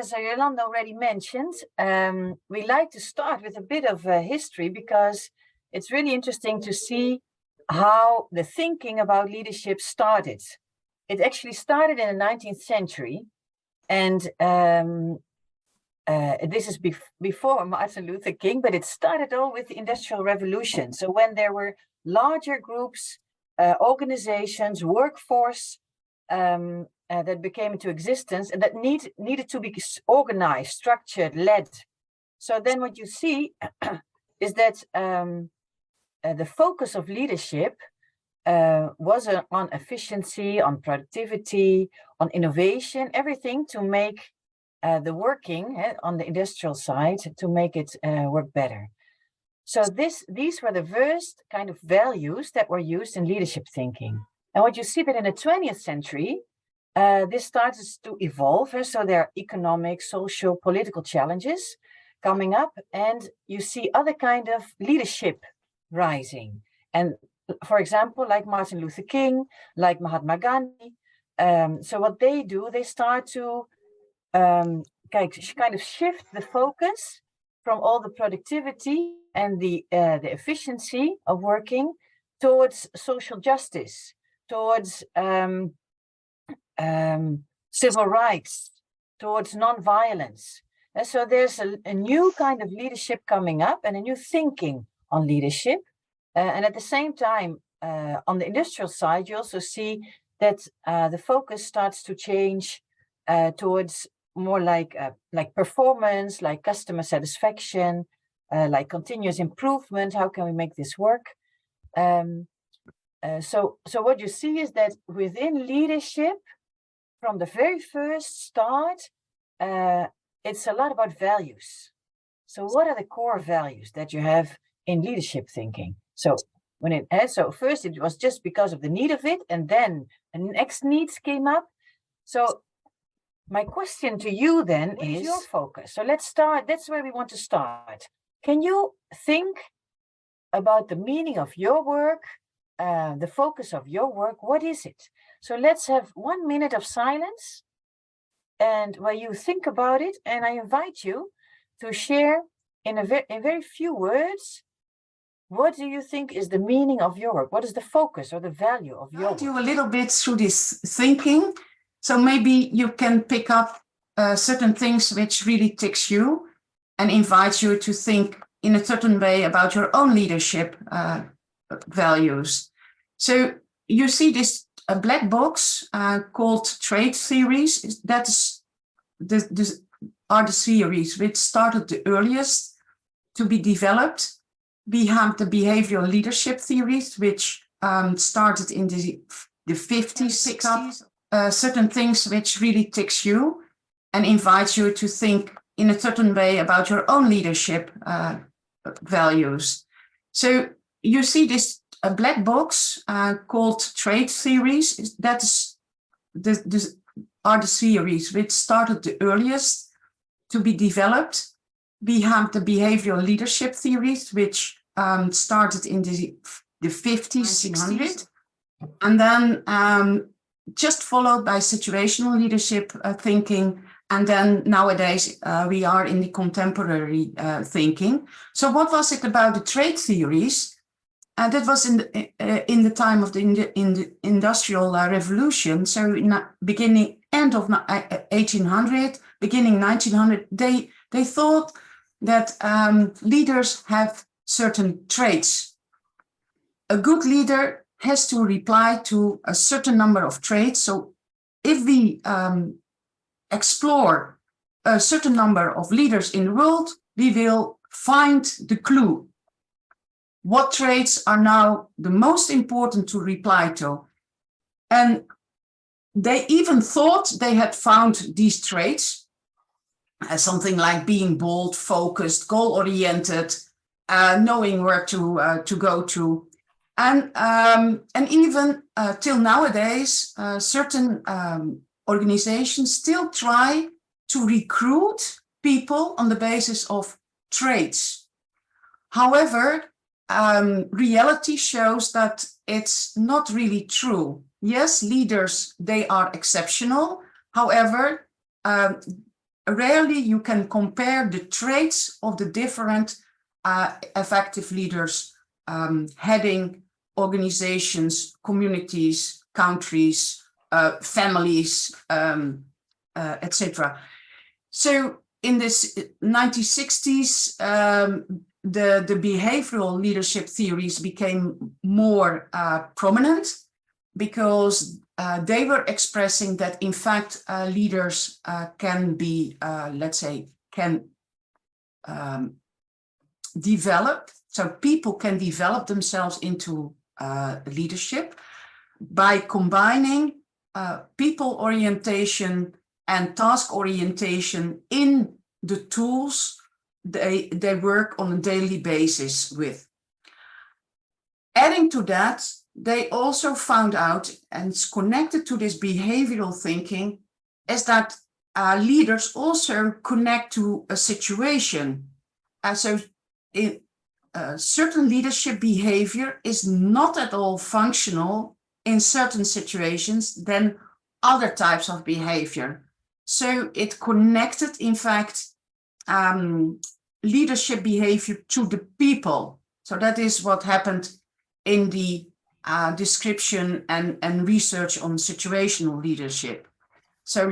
As Yolanda already mentioned, we like to start with a bit of history because it's really interesting to see how the thinking about leadership started. It actually started in the 19th century, and this is before Martin Luther King, but it started all with the Industrial Revolution. So when there were larger groups, organizations, workforce, that became into existence and that needed to be organized, structured, led. So then what you see is that the focus of leadership was on efficiency, on productivity, on innovation, everything to make the working on the industrial side, to make it work better. So these were the first kind of values that were used in leadership thinking. And what you see that in the 20th century, this starts to evolve. So there are economic, social, political challenges coming up, and you see other kind of leadership rising. And for example, like Martin Luther King, like Mahatma Gandhi. So what they do, they start to kind of shift the focus from all the productivity and the efficiency of working towards social justice, towards civil rights, towards non-violence. And so there's a new kind of leadership coming up and a new thinking on leadership. And at the same time, on the industrial side, you also see that the focus starts to change towards more like performance, like customer satisfaction, like continuous improvement. How can we make this work? So what you see is that within leadership, from the very first start, it's a lot about values. So what are the core values that you have in leadership thinking? So so first it was just because of the need of it, and then the next needs came up. So my question to you then is your focus. So let's start. That's where we want to start. Can you think about the meaning of your work, the focus of your work? What is it? So let's have 1 minute of silence, and where you think about it. And I invite you to share in very few words. What do you think is the meaning of your work? What is the focus or the value of your work? I'll do a little bit through this thinking. So maybe you can pick up certain things which really ticks you and invite you to think in a certain way about your own leadership values. So you see this black box called trait theories. That is are the theories which started the earliest to be developed. We have the behavioral leadership theories, which started in the 50s, 60s. Certain things which really ticks you and invite you to think in a certain way about your own leadership values. So you see this black box called trait theories. That is are the theories which started the earliest to be developed. We have the behavioral leadership theories, which started in the 50s, 60s, and then just followed by situational leadership thinking. And then nowadays we are in the contemporary thinking. So what was it about the trait theories? That was in the time of the Industrial Revolution. So in end of 1800, beginning 1900, they thought that leaders have certain traits. A good leader has to reply to a certain number of traits. So if we explore a certain number of leaders in the world, we will find the clue. What traits are now the most important to reply to? And they even thought they had found these traits, as something like being bold, focused, goal-oriented, knowing where to go to. And even till nowadays, certain organizations still try to recruit people on the basis of traits. However, reality shows that it's not really true. Yes, leaders, they are exceptional. However, rarely you can compare the traits of the different effective leaders heading organizations, communities, countries, families, etc. So in this 1960s, the behavioral leadership theories became more prominent because they were expressing that, in fact, leaders can be, let's say, can develop. So people can develop themselves into leadership by combining people orientation and task orientation in the tools they work on a daily basis with. Adding to that, they also found out, and it's connected to this behavioral thinking, is that leaders also connect to a situation. So certain leadership behavior is not at all functional in certain situations than other types of behavior. So it connected, in fact, leadership behavior to the people. So that is what happened in the description and research on situational leadership. So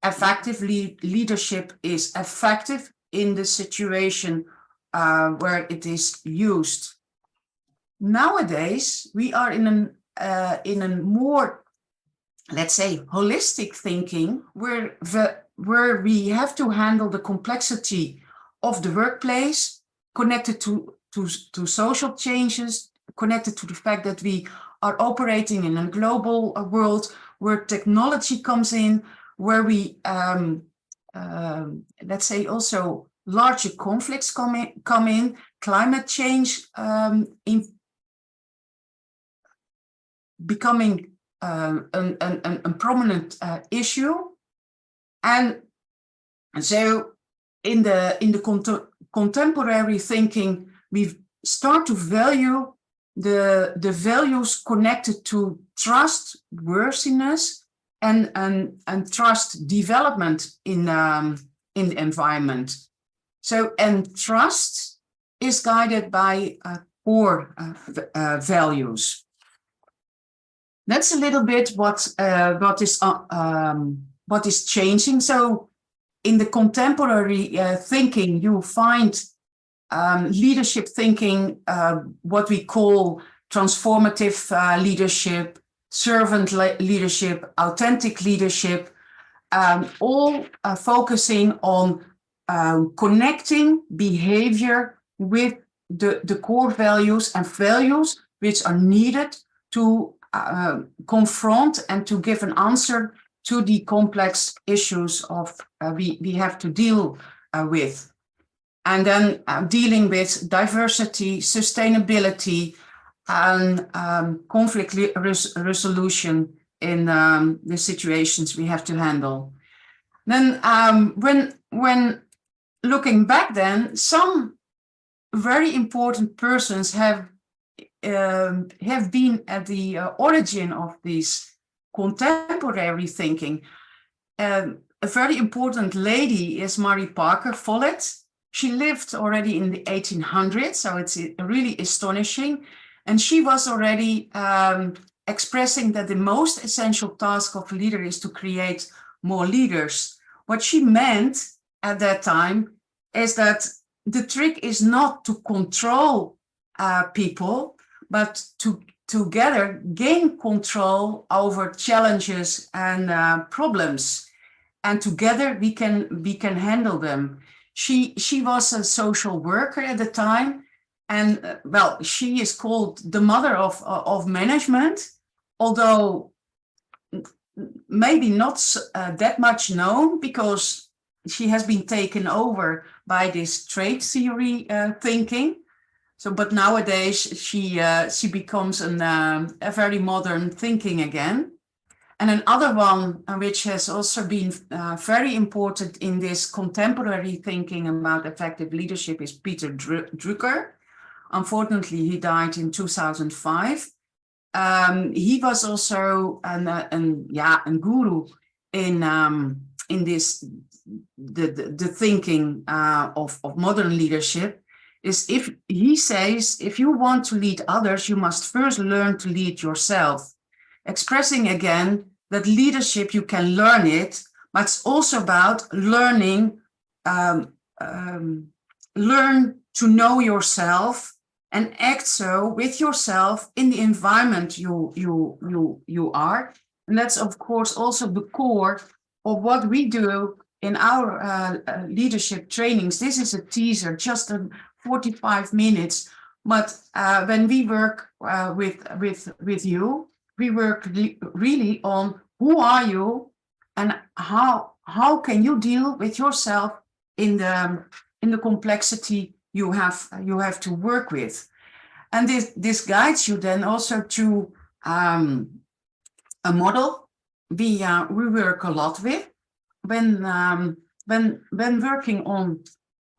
effective leadership is effective in the situation where it is used. Nowadays, we are in a more, let's say, holistic thinking where we have to handle the complexity of the workplace, connected to social changes, connected to the fact that we are operating in a global world where technology comes in, where we, let's say, also larger conflicts come in, climate change becoming a prominent issue. And so in the contemporary thinking, we start to value the values connected to trustworthiness and trust development in the environment. So, and trust is guided by core values. That's a little bit what is changing. So, in the contemporary thinking, you find leadership thinking, what we call transformative leadership, servant leadership, authentic leadership, all focusing on connecting behavior with the core values and values which are needed to confront and to give an answer to the complex issues of we have to deal with. And then dealing with diversity, sustainability, and conflict resolution in the situations we have to handle. Then when looking back then, some very important persons have been at the origin of this contemporary thinking. A very important lady is Mary Parker Follett. She lived already in the 1800s, so it's really astonishing. And she was already expressing that the most essential task of a leader is to create more leaders. What she meant at that time is that the trick is not to control people, but to together gain control over challenges and problems. And together we can handle them. She was a social worker at the time, and well, she is called the mother of management, although maybe not that much known because she has been taken over by this trade theory thinking. So, but nowadays she becomes a very modern thinking again. And another one which has also been very important in this contemporary thinking about effective leadership is Peter Drucker. Unfortunately, he died in 2005. He was also a guru in this the thinking of modern leadership is, if he says, if you want to lead others, you must first learn to lead yourself, expressing again that leadership, you can learn it, but it's also about learning, learn to know yourself and act so with yourself in the environment you are. And that's, of course, also the core of what we do in our leadership trainings. This is a teaser, just 45 minutes. But when we work with you, we work really on who are you and how can you deal with yourself in the complexity you have to work with. And this guides you then also to a model we work a lot with when working on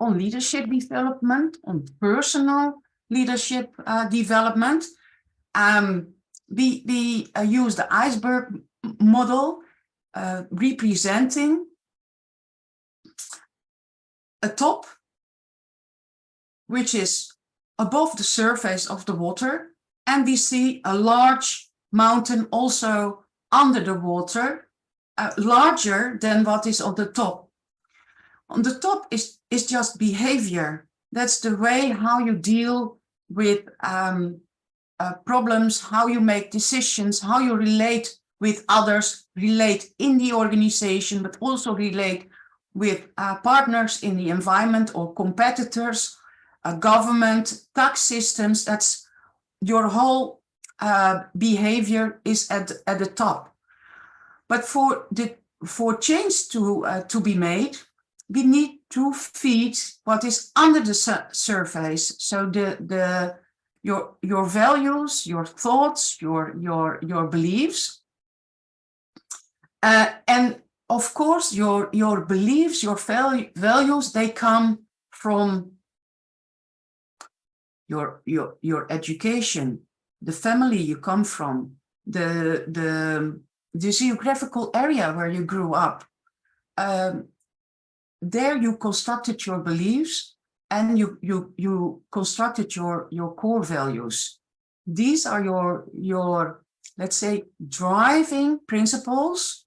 leadership development, on personal leadership development. We use the iceberg model, representing a top which is above the surface of the water, and we see a large mountain also under the water, larger than what is on the top. On the top is just behavior. That's the way how you deal with problems, how you make decisions, how you relate with others, relate in the organization, but also relate with partners in the environment or competitors, government, tax systems. That's your whole behavior is at the top. But for change to be made, we need to feed what is under the surface. So your values, your thoughts, your beliefs, and of course your beliefs, your values, they come from your education, the family you come from, the geographical area where you grew up. There you constructed your beliefs and you constructed your core values. These are your let's say driving principles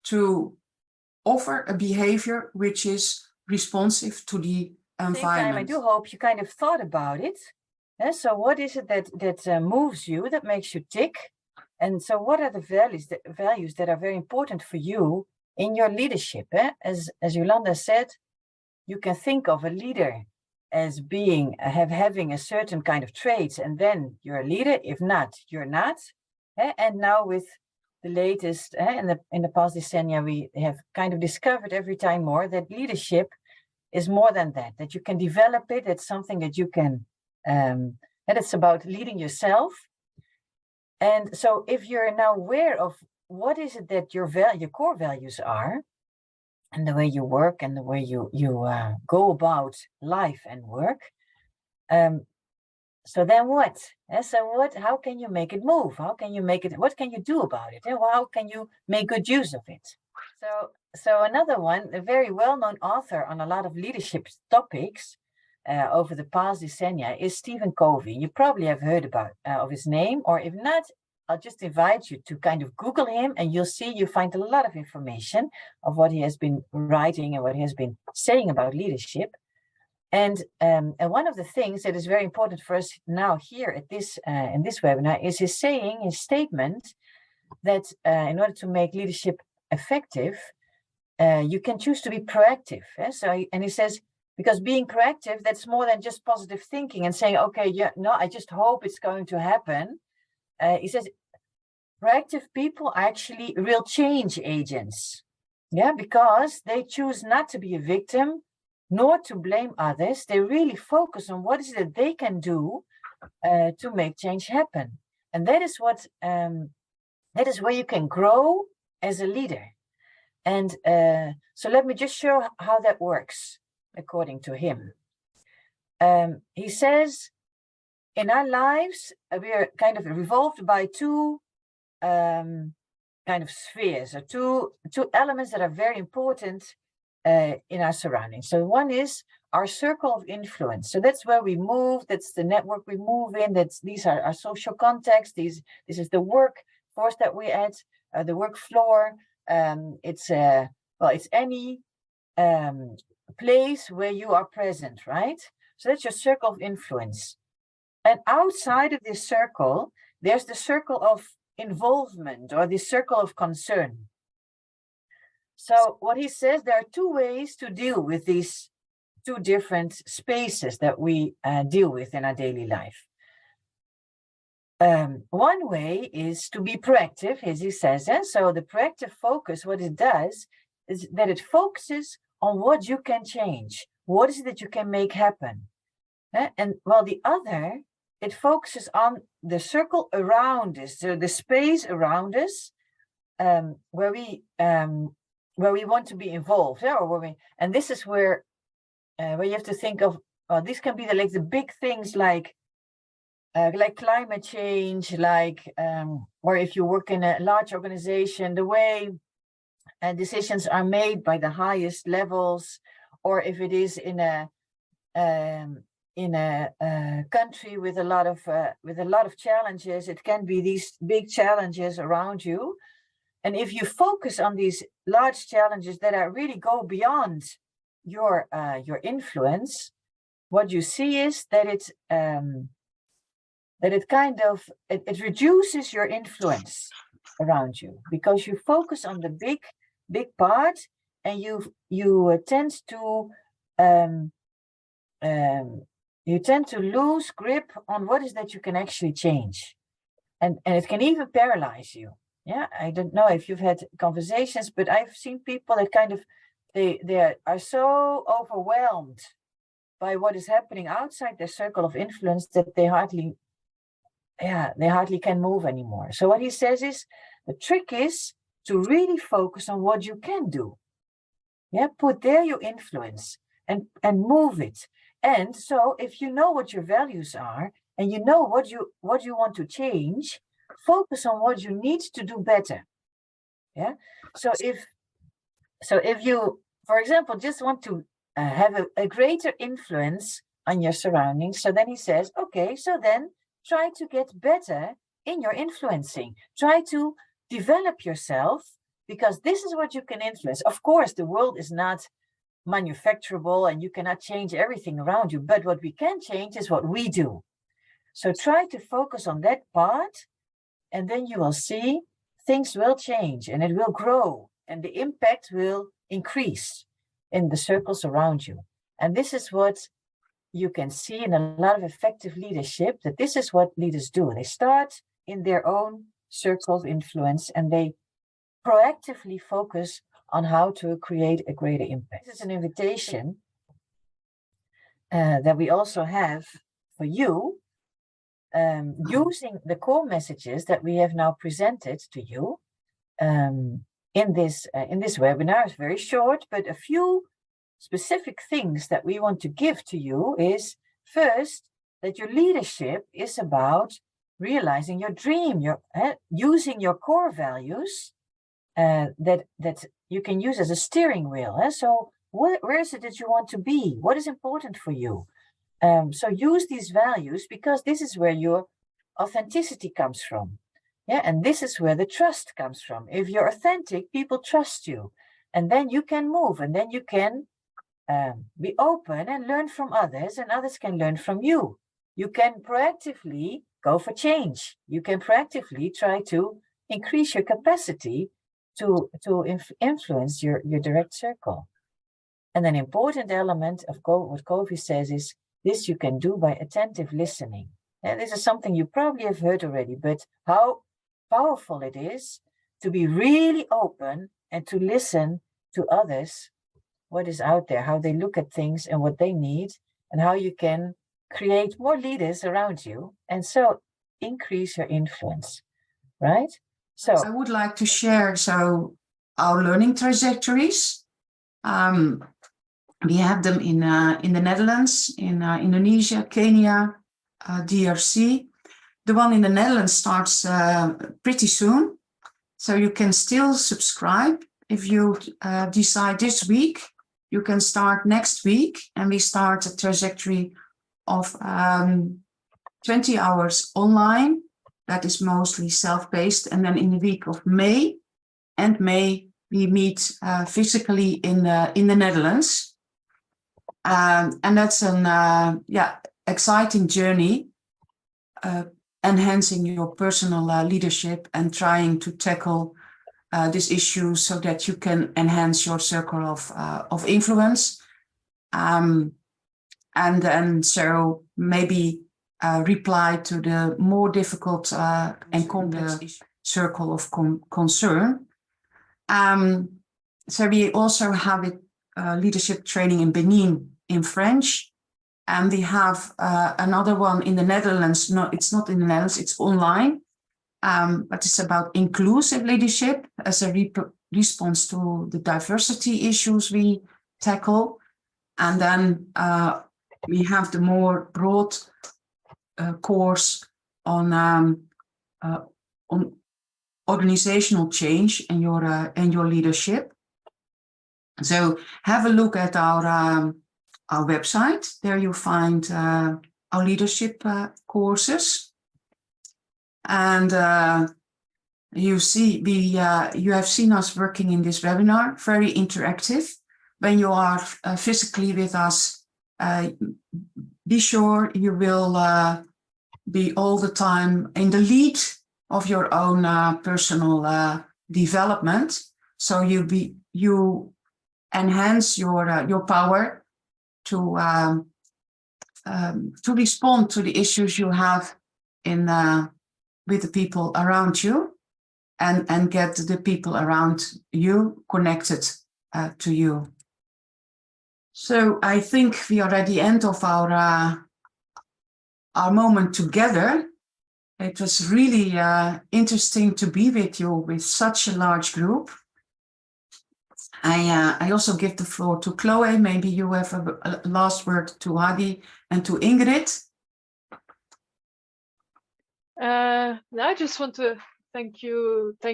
to offer a behavior which is responsive to the environment. Same time, I do hope you kind of thought about it. So what is it that moves you, that makes you tick? And so what are the values that are very important for you in your leadership? As Yolanda said, you can think of a leader as being having a certain kind of traits, and then you're a leader. If not, you're not. And now with the latest, in the past decennia, we have kind of discovered every time more that leadership is more than that you can develop it. It's something that you can, and it's about leading yourself. And so if you're now aware of what is it that your core values are, and the way you work and the way you go about life and work, so then what? How can you make it move? How can you make it, what can you do about it? How can you make good use of it? So another one, a very well-known author on a lot of leadership topics over the past decennia is Stephen Covey. You probably have heard about of his name, or if not, I'll just invite you to kind of Google him, and you find a lot of information of what he has been writing and what he has been saying about leadership. And one of the things that is very important for us now here at this in this webinar is his statement that in order to make leadership effective, you can choose to be proactive. And he says, because being proactive, that's more than just positive thinking and saying, okay, yeah, no, I just hope it's going to happen. He says, proactive people are actually real change agents. Yeah, because they choose not to be a victim, nor to blame others. They really focus on what is it that they can do to make change happen. And that is that is where you can grow as a leader. And so let me just show how that works, according to him. He says, in our lives, we are kind of revolved by two kind of spheres, or two elements that are very important in our surroundings. So one is our circle of influence. So that's where we move. That's the network we move in. These are our social contexts. This is the workforce that we're at, the work floor. It's any place where you are present, right? So that's your circle of influence. And outside of this circle, there's the circle of involvement, or the circle of concern. So what he says, there are two ways to deal with these two different spaces that we deal with in our daily life. One way is to be proactive, as he says. So the proactive focus, what it does is that it focuses on what you can change. What is it that you can make happen? And while the other, it focuses on the circle around us, so the space around us, where we want to be involved, and this is where you have to think of. This can be the big things like climate change, or if you work in a large organization, the way decisions are made by the highest levels, or if it is in a country with a lot of challenges, it can be these big challenges around you. And if you focus on these large challenges that are really go beyond your influence, what you see is that it reduces your influence around you, because you focus on the big part, and you tend to lose grip on what is that you can actually change, and it can even paralyze you. Yeah, I don't know if you've had conversations, but I've seen people that they are so overwhelmed by what is happening outside their circle of influence that they hardly can move anymore. So what he says is, the trick is to really focus on what you can do. Yeah, put there your influence and move it. And so if you know what your values are, and you know what you want to change, focus on what you need to do better. Yeah. So if you, for example, just want to have a greater influence on your surroundings, so then he says, okay, so then try to get better in your influencing. Try to develop yourself, because this is what you can influence. Of course, the world is not manufacturable and you cannot change everything around you, but what we can change is what we do. So try to focus on that part, and then you will see things will change, and it will grow, and the impact will increase in the circles around you. And this is what you can see in a lot of effective leadership, that this is what leaders do. They start in their own circle of influence, and they proactively focus on how to create a greater impact. This is an invitation that we also have for you, using the core messages that we have now presented to you in this webinar. It's very short, but a few specific things that we want to give to you is, first, that your leadership is about realizing your dream, using your core values that you can use as a steering wheel. So where is it that you want to be? What is important for you? So use these values, because this is where your authenticity comes from. Yeah, and this is where the trust comes from. If you're authentic, people trust you, and then you can move, and then you can be open and learn from others, and others can learn from you. You can proactively go for change. You can proactively try to increase your capacity to influence your direct circle. And an important element of what Covey says is, this you can do by attentive listening. And this is something you probably have heard already, but how powerful it is to be really open and to listen to others, what is out there, how they look at things and what they need, and how you can create more leaders around you, and so increase your influence, right? So I would like to share our learning trajectories. We have them in the Netherlands, in Indonesia, Kenya, DRC. The one in the Netherlands starts pretty soon. So you can still subscribe. If you decide this week, you can start next week, and we start a trajectory of 20 hours online. That is mostly self-paced. And then in the week of May, we meet physically in the Netherlands. And that's an exciting journey, enhancing your personal leadership and trying to tackle this issue so that you can enhance your circle of influence. And so maybe reply to the more difficult and complex circle of concern. So we also have leadership training in Benin in French, and we have another one in the Netherlands. No, it's not in the Netherlands, it's online, but it's about inclusive leadership as a response to the diversity issues we tackle. And then we have the more broad course on organizational change and your leadership. So have a look at our website. There you find our leadership courses, and you see you have seen us working in this webinar, very interactive. When you are physically with us, be sure you will be all the time in the lead of your own personal development. So you enhance your power to respond to the issues you have with the people around you, and get the people around you connected to you. So I think we are at the end of our moment together. It was really interesting to be with you with such a large group. I also give the floor to Chloe. Maybe you have a last word to Hadi and to Ingrid. I just want to thank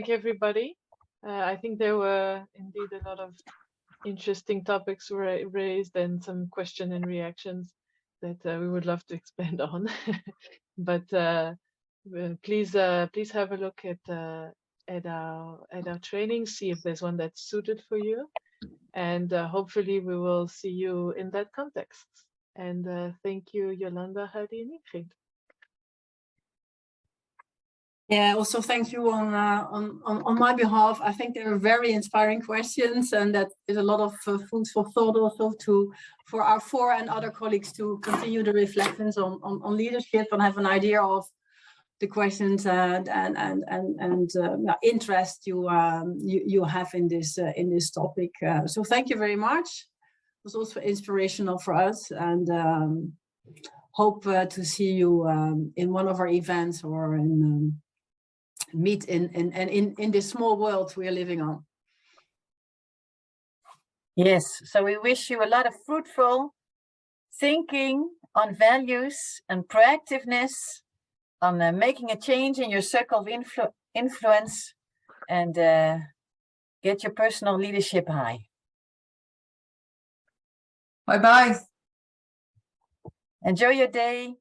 everybody. I think there were indeed a lot of interesting topics were raised and some question and reactions that we would love to expand on. But please have a look at our training, see if there's one that's suited for you, and hopefully we will see you in that context. And thank you, Yolanda, Hadi, and Ingrid. Yeah, also thank you on my behalf. I think they were very inspiring questions, and that is a lot of food for thought also for our 4 and other colleagues to continue the reflections on leadership and have an idea of the questions and interest you have in this topic. So thank you very much. It was also inspirational for us, and hope to see you in one of our events or in meet in this small world we are living on. Yes, so we wish you a lot of fruitful thinking on values and proactiveness, on making a change in your circle of influence, and get your personal leadership high. Bye-bye. Enjoy your day.